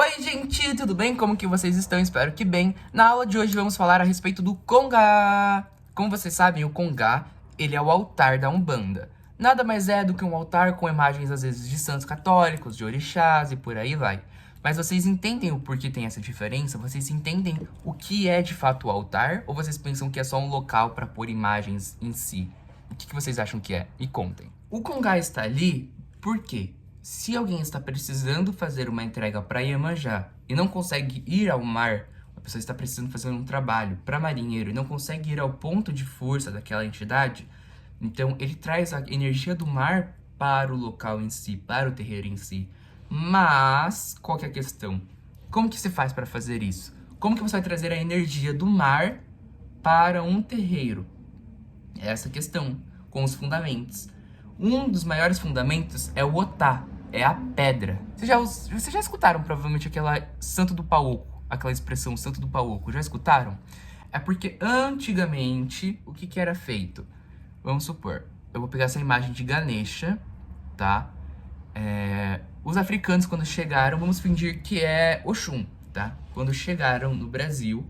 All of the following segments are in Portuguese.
Oi, gente, tudo bem? Como que vocês estão? Espero que bem. Na aula de hoje vamos falar a respeito do Congá. Como vocês sabem, o Congá, ele é o altar da Umbanda. Nada mais é do que um altar com imagens, às vezes, de santos católicos, de orixás e por aí vai. Mas vocês entendem o porquê tem essa diferença? Vocês entendem o que é de fato o altar? Ou vocês pensam que é só um local para pôr imagens em si? O que vocês acham que é? Me contem. O Congá está ali por quê? Se alguém está precisando fazer uma entrega para Iemanjá e não consegue ir ao mar, a pessoa está precisando fazer um trabalho para marinheiro e não consegue ir ao ponto de força daquela entidade, então ele traz a energia do mar para o local em si, para o terreiro em si. Mas, qual que é a questão? Como que se faz para fazer isso? Como que você vai trazer a energia do mar para um terreiro? É essa a questão, com os fundamentos. Um dos maiores fundamentos é o Otá, é a pedra. Vocês já escutaram provavelmente aquela santo do pau oco, aquela expressão santo do pau oco, já escutaram? É porque antigamente, o que era feito? Vamos supor, eu vou pegar essa imagem de Ganesha, tá? Os africanos, quando chegaram, vamos fingir que é Oxum, tá? Quando chegaram no Brasil,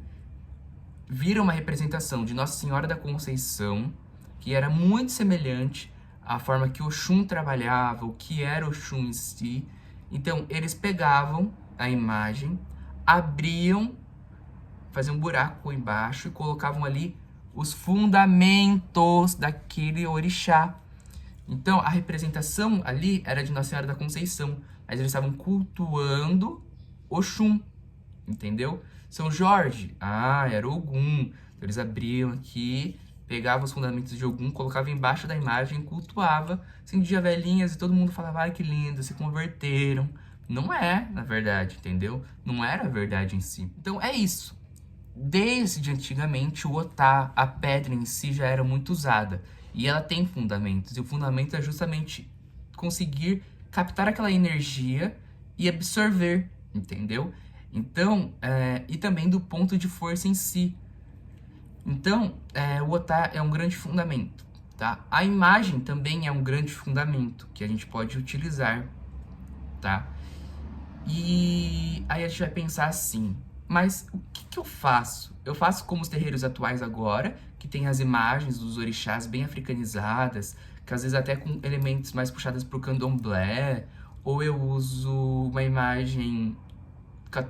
viram uma representação de Nossa Senhora da Conceição, que era muito semelhante à forma que Oxum trabalhava, o que era Oxum em si. Então, eles pegavam a imagem, abriam, faziam um buraco embaixo e colocavam ali os fundamentos daquele orixá. Então, a representação ali era de Nossa Senhora da Conceição, mas eles estavam cultuando Oxum, entendeu? São Jorge, era Ogum. Então, eles abriam aqui, pegavam os fundamentos de Ogum, colocavam embaixo da imagem, cultuava, acendia velhinhas e todo mundo falava, ai que lindo, se converteram. Não é, na verdade, entendeu? Não era a verdade em si. Então é isso. Desde antigamente, o Otá, a pedra em si, já era muito usada. E ela tem fundamentos. E o fundamento é justamente conseguir captar aquela energia e absorver, entendeu? Então, e também do ponto de força em si. Então, o Otá é um grande fundamento, tá? A imagem também é um grande fundamento que a gente pode utilizar, tá? E aí a gente vai pensar assim, mas o que eu faço? Eu faço como os terreiros atuais agora, que tem as imagens dos orixás bem africanizadas, que às vezes até com elementos mais puxados para o candomblé, ou eu uso uma imagem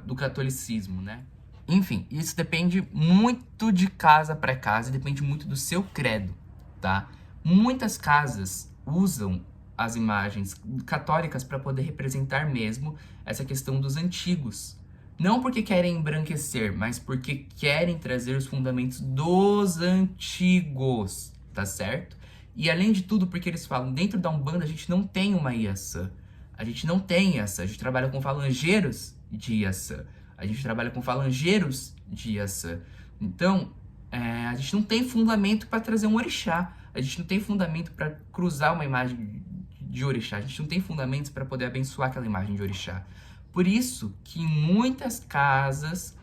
do catolicismo, né? Enfim, isso depende muito de casa para casa e depende muito do seu credo, tá? Muitas casas usam as imagens católicas para poder representar mesmo essa questão dos antigos. Não porque querem embranquecer, mas porque querem trazer os fundamentos dos antigos, tá certo? E além de tudo, porque eles falam, dentro da Umbanda a gente não tem uma Iaçã. A gente não tem essa, a gente trabalha com falangeiros de Iaçã. A gente trabalha com falangeiros de Iaçã. Então, a gente não tem fundamento para trazer um orixá. A gente não tem fundamento para cruzar uma imagem de orixá. A gente não tem fundamentos para poder abençoar aquela imagem de orixá. Por isso que muitas casas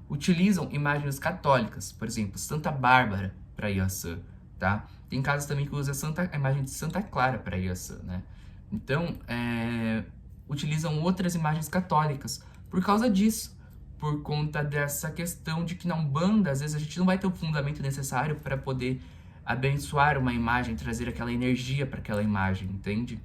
utilizam imagens católicas. Por exemplo, Santa Bárbara para Iaçã, tá? Tem casas também que usam a imagem de Santa Clara para Iaçã, né? Então, utilizam outras imagens católicas por causa disso, por conta dessa questão de que na Umbanda, às vezes a gente não vai ter o fundamento necessário para poder abençoar uma imagem, trazer aquela energia para aquela imagem, entende?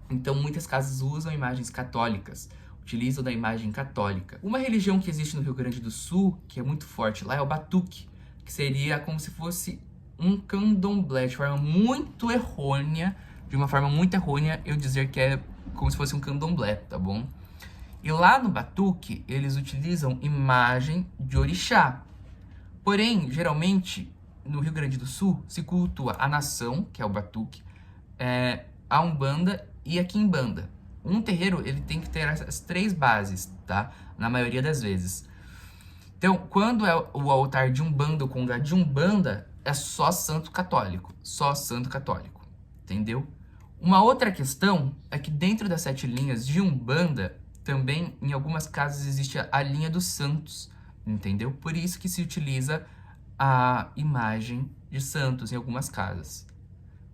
Então, muitas casas usam imagens católicas, utilizam da imagem católica. Uma religião que existe no Rio Grande do Sul, que é muito forte lá, é o Batuque, que seria como se fosse um candomblé, de uma forma muito errônea, eu dizer que é como se fosse um candomblé, tá bom? E lá no Batuque, eles utilizam imagem de orixá. Porém, geralmente, no Rio Grande do Sul, se cultua a nação, que é o Batuque, a Umbanda e a Quimbanda. Um terreiro, ele tem que ter as três bases, tá? Na maioria das vezes. Então, quando é o altar de Umbanda ou Congá de Umbanda, é só santo católico. Só santo católico. Entendeu? Uma outra questão é que dentro das 7 linhas de Umbanda, também em algumas casas existe a linha dos santos, entendeu? Por isso que se utiliza a imagem de santos em algumas casas.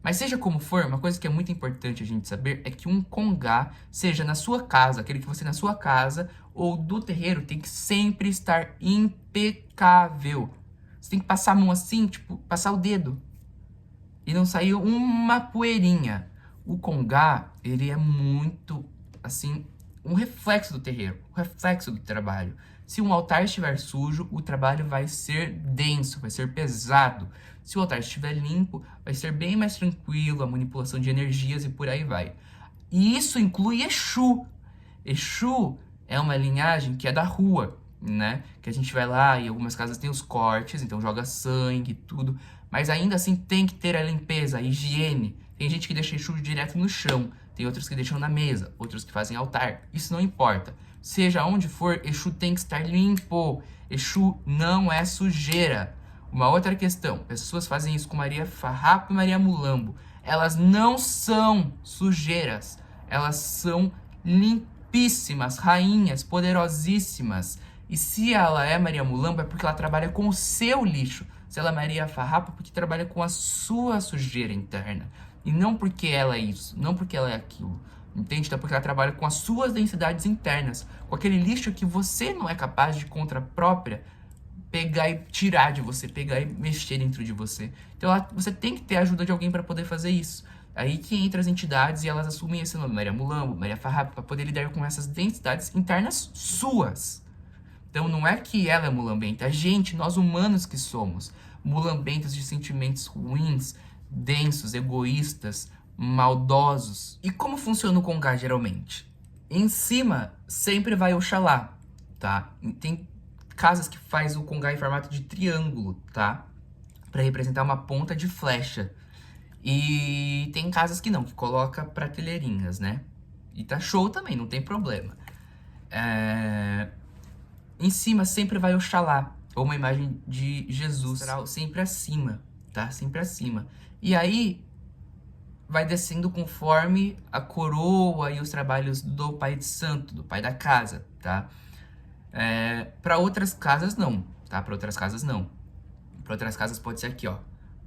Mas seja como for, uma coisa que é muito importante a gente saber é que um congá, seja na sua casa, aquele que você na sua casa, ou do terreiro, tem que sempre estar impecável. Você tem que passar a mão assim, tipo, passar o dedo. E não sair uma poeirinha. O congá, ele é muito, assim, um reflexo do terreiro, um reflexo do trabalho. Se um altar estiver sujo, o trabalho vai ser denso, vai ser pesado. Se o altar estiver limpo, vai ser bem mais tranquilo, a manipulação de energias e por aí vai. E isso inclui Exu. Exu é uma linhagem que é da rua, né? Que a gente vai lá e algumas casas tem os cortes, então joga sangue e tudo. Mas ainda assim tem que ter a limpeza, a higiene. Tem gente que deixa Exu direto no chão, tem outros que deixam na mesa, outros que fazem altar. Isso não importa. Seja onde for, Exu tem que estar limpo. Exu não é sujeira. Uma outra questão, pessoas fazem isso com Maria Farrapo e Maria Mulambo. Elas não são sujeiras, elas são limpíssimas, rainhas, poderosíssimas. E se ela é Maria Mulambo, é porque ela trabalha com o seu lixo. Se ela é Maria Farrapo, é porque trabalha com a sua sujeira interna. E não porque ela é isso, não porque ela é aquilo. Entende? Então porque ela trabalha com as suas densidades internas, com aquele lixo que você não é capaz de contra própria pegar e tirar de você, pegar e mexer dentro de você. Então você tem que ter a ajuda de alguém para poder fazer isso. Aí que entra as entidades e elas assumem esse nome, Maria Mulambo, Maria Farrapo, para poder lidar com essas densidades internas suas. Então não é que ela é mulambenta, a gente, nós humanos que somos, mulambentos de sentimentos ruins, densos, egoístas, maldosos. E como funciona o congá geralmente? Em cima sempre vai Oxalá, tá? Tem casas que faz o congá em formato de triângulo, tá? Para representar uma ponta de flecha. E tem casas que não, que coloca prateleirinhas, né? E tá show também, não tem problema. Em cima sempre vai Oxalá, ou uma imagem de Jesus, sempre acima, tá? Sempre acima. E aí vai descendo conforme a coroa e os trabalhos do pai de santo, do pai da casa, tá? Para outras casas não, tá? Para outras casas não. Para outras casas pode ser aqui, ó.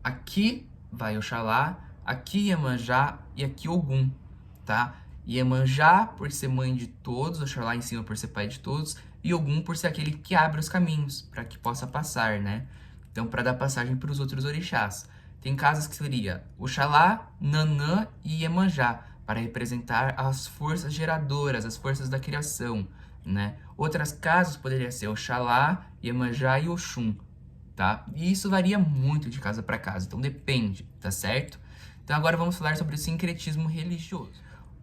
Aqui vai Oxalá, aqui Iemanjá e aqui Ogum, tá? Iemanjá por ser mãe de todos, Oxalá em cima por ser pai de todos, e Ogum por ser aquele que abre os caminhos para que possa passar, né? Então, para dar passagem para os outros orixás. Tem casas que seria Oxalá, Nanã e Iemanjá, para representar as forças geradoras, as forças da criação, né? Outras casas poderia ser Oxalá, Iemanjá e Oxum, tá? E isso varia muito de casa para casa, então depende, tá certo? Então agora vamos falar sobre o sincretismo religioso.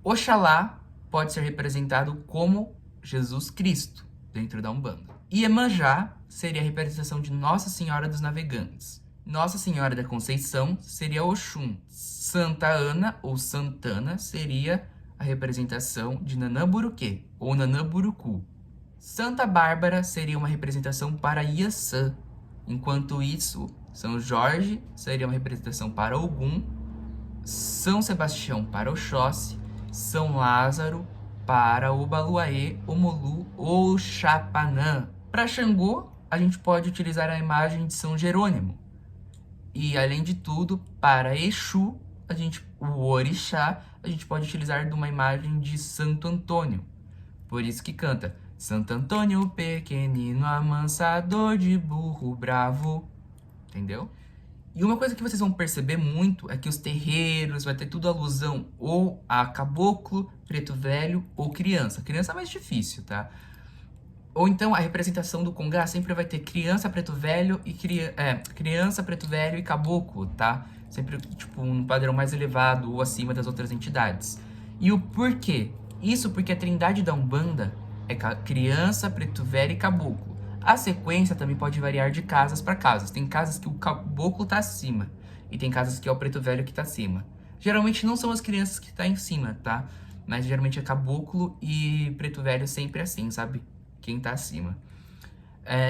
Oxalá pode ser representado como Jesus Cristo, dentro da Umbanda. Iemanjá seria a representação de Nossa Senhora dos Navegantes. Nossa Senhora da Conceição seria Oxum. Santa Ana ou Santana seria a representação de Nanã Buruquê ou Nanã Burucu. Santa Bárbara seria uma representação para Iaçã. Enquanto isso, São Jorge seria uma representação para Ogum, São Sebastião para Oxóssi, São Lázaro para Obaluaê, Omolu ou Chapanã. Para Xangô, a gente pode utilizar a imagem de São Jerônimo. E, além de tudo, para Exu, o orixá, a gente pode utilizar de uma imagem de Santo Antônio. Por isso que canta Santo Antônio pequenino, amansador de burro bravo. Entendeu? E uma coisa que vocês vão perceber muito é que os terreiros vai ter tudo alusão ou a caboclo, preto velho ou criança. Criança é mais difícil, tá? Ou então a representação do congá sempre vai ter criança, preto velho e criança, preto velho e caboclo, tá? Sempre tipo um padrão mais elevado ou acima das outras entidades. E o porquê? Isso porque a trindade da Umbanda é criança, preto velho e caboclo. A sequência também pode variar de casas para casas. Tem casas que o caboclo tá acima e tem casas que é o preto velho que tá acima. Geralmente não são as crianças que tá em cima, tá? Mas geralmente é caboclo e preto velho sempre assim, sabe? Quem tá acima.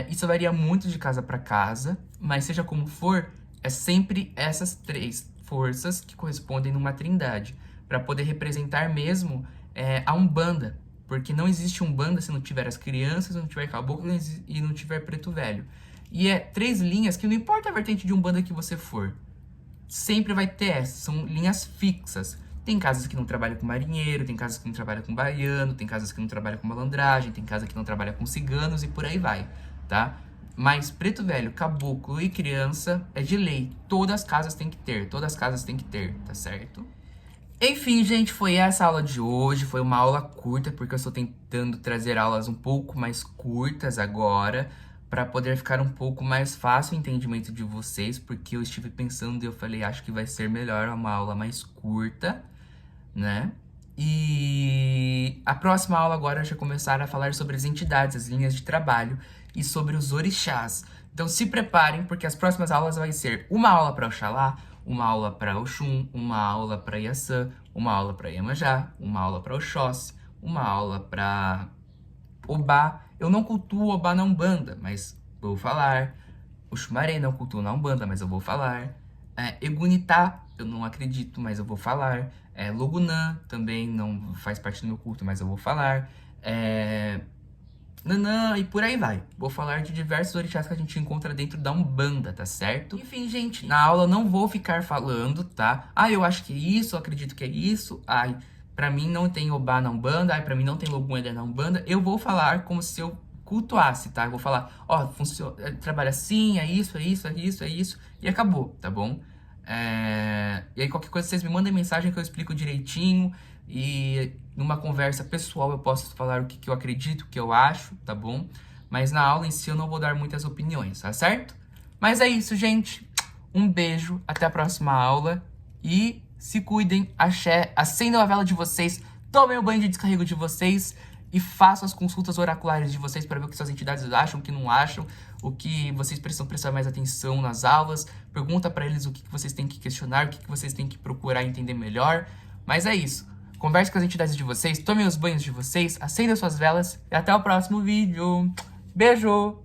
Isso varia muito de casa para casa, mas seja como for, é sempre essas três forças que correspondem numa trindade, para poder representar mesmo a Umbanda, porque não existe Umbanda se não tiver as crianças, não tiver caboclo e não tiver preto velho. E é três linhas que não importa a vertente de Umbanda que você for, sempre vai ter essa, são linhas fixas. Tem casas que não trabalham com marinheiro, tem casas que não trabalham com baiano, tem casas que não trabalham com malandragem, tem casa que não trabalha com ciganos e por aí vai, tá? Mas preto velho, caboclo e criança é de lei. Todas as casas têm que ter, todas as casas têm que ter, tá certo? Enfim, gente, foi essa a aula de hoje. Foi uma aula curta, porque eu estou tentando trazer aulas um pouco mais curtas agora, para poder ficar um pouco mais fácil o entendimento de vocês, porque eu estive pensando e eu falei, acho que vai ser melhor uma aula mais curta, né? E a próxima aula agora já começar a falar sobre as entidades, as linhas de trabalho e sobre os orixás. Então se preparem, porque as próximas aulas vai ser uma aula para Oxalá, uma aula para Oxum, uma aula para Iaçã, uma aula para Iemanjá, uma aula para Oxóssi, uma aula para Obá. Eu não cultuo Obá na Umbanda, mas vou falar. Oxumaré não cultuo na Umbanda, mas eu vou falar. Egunitá, eu não acredito, mas eu vou falar. Logunã também não faz parte do meu culto, mas eu vou falar. Nanã, e por aí vai. Vou falar de diversos orixás que a gente encontra dentro da Umbanda, tá certo? Enfim, gente, na aula eu não vou ficar falando, tá? Eu acho que é isso, eu acredito que é isso. Pra mim não tem Obá na Umbanda. Pra mim não tem Logunã na Umbanda. Eu vou falar como se eu cultuasse, tá? Eu vou falar, funciona, trabalha assim, é isso, é isso, é isso, é isso. E acabou, tá bom? E aí qualquer coisa vocês me mandem mensagem que eu explico direitinho. E numa conversa pessoal eu posso falar o que eu acredito, o que eu acho, tá bom? Mas na aula em si eu não vou dar muitas opiniões, tá certo? Mas é isso, gente. Um beijo, até a próxima aula. E se cuidem, axé, acendam a vela de vocês, tomem o banho de descarrego de vocês e façam as consultas oraculares de vocês para ver o que suas entidades acham, o que não acham, o que vocês precisam prestar mais atenção nas aulas. Pergunta para eles o que vocês têm que questionar, o que vocês têm que procurar entender melhor. Mas é isso. Converse com as entidades de vocês, tomem os banhos de vocês, acendam suas velas e até o próximo vídeo. Beijo!